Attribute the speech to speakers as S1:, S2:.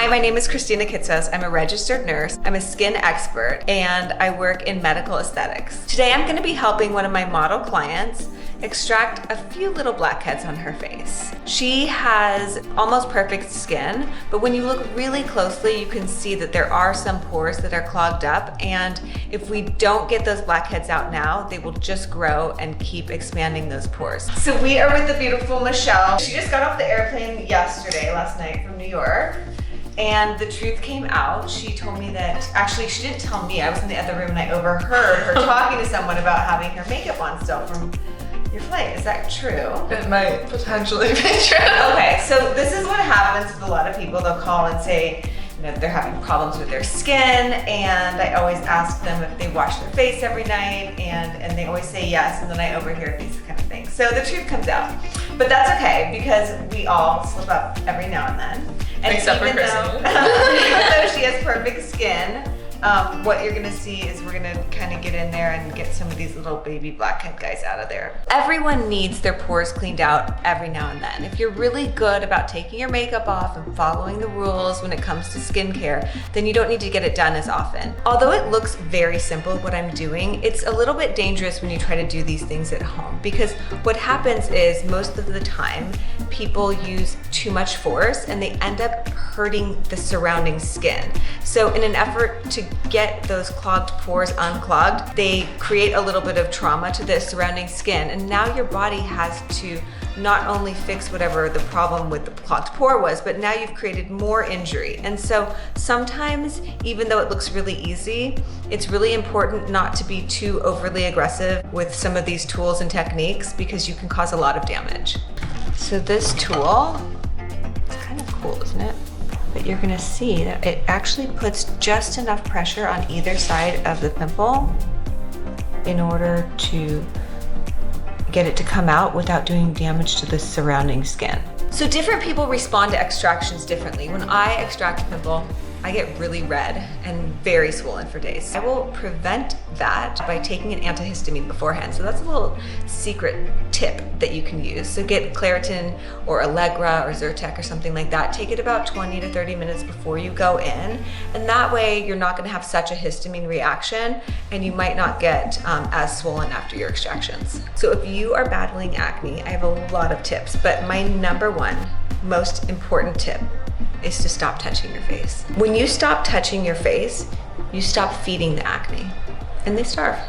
S1: Hi, my name is Kristina Kitsos. I'm a registered nurse. I'm a skin expert and I work in medical aesthetics. Today I'm going to be helping one of my model clients extract a few little blackheads on her face. She has almost perfect skin, but when you look really closely, you can see that there are some pores that are clogged up, and if we don't get those blackheads out now, they will just grow and keep expanding those pores. So we are with the beautiful Michelle. She just got off the airplane last night from New York. And the truth came out. She told me that, actually she didn't tell me, I was in the other room and I overheard her talking to someone about having her makeup on still from your flight. Is that true?
S2: It might potentially be true.
S1: Okay, so this is what happens with a lot of people. They'll call and say, you know, they're having problems with their skin, and I always ask them if they wash their face every night, and they always say yes, and then I overhear these kind of things. So the truth comes out. But that's okay, because we all slip up every now and then. And
S2: except for Kristina.
S1: Even though she has perfect skin, what you're gonna see is we're gonna kind of get in there and get some of these little baby blackhead guys out of there. Everyone needs their pores cleaned out every now and then. If you're really good about taking your makeup off and following the rules when it comes to skincare, then you don't need to get it done as often. Although it looks very simple what I'm doing, it's a little bit dangerous when you try to do these things at home, because what happens is most of the time people use too much force and they end up hurting the surrounding skin. So in an effort to get those clogged pores unclogged, they create a little bit of trauma to the surrounding skin, and now your body has to not only fix whatever the problem with the clogged pore was, but now you've created more injury. And so sometimes, even though it looks really easy, it's really important not to be too overly aggressive with some of these tools and techniques, because you can cause a lot of damage. So this tool, it's kind of cool, isn't it? But you're gonna see that it actually puts just enough pressure on either side of the pimple in order to get it to come out without doing damage to the surrounding skin. So different people respond to extractions differently. When I extract a pimple, I get really red and very swollen for days. I will prevent that by taking an antihistamine beforehand. So that's a little secret tip that you can use. So get Claritin or Allegra or Zyrtec or something like that. Take it about 20 to 30 minutes before you go in. And that way you're not gonna have such a histamine reaction, and you might not get as swollen after your extractions. So if you are battling acne, I have a lot of tips, but my number one most important tip is to stop touching your face. When you stop touching your face, you stop feeding the acne, and they starve.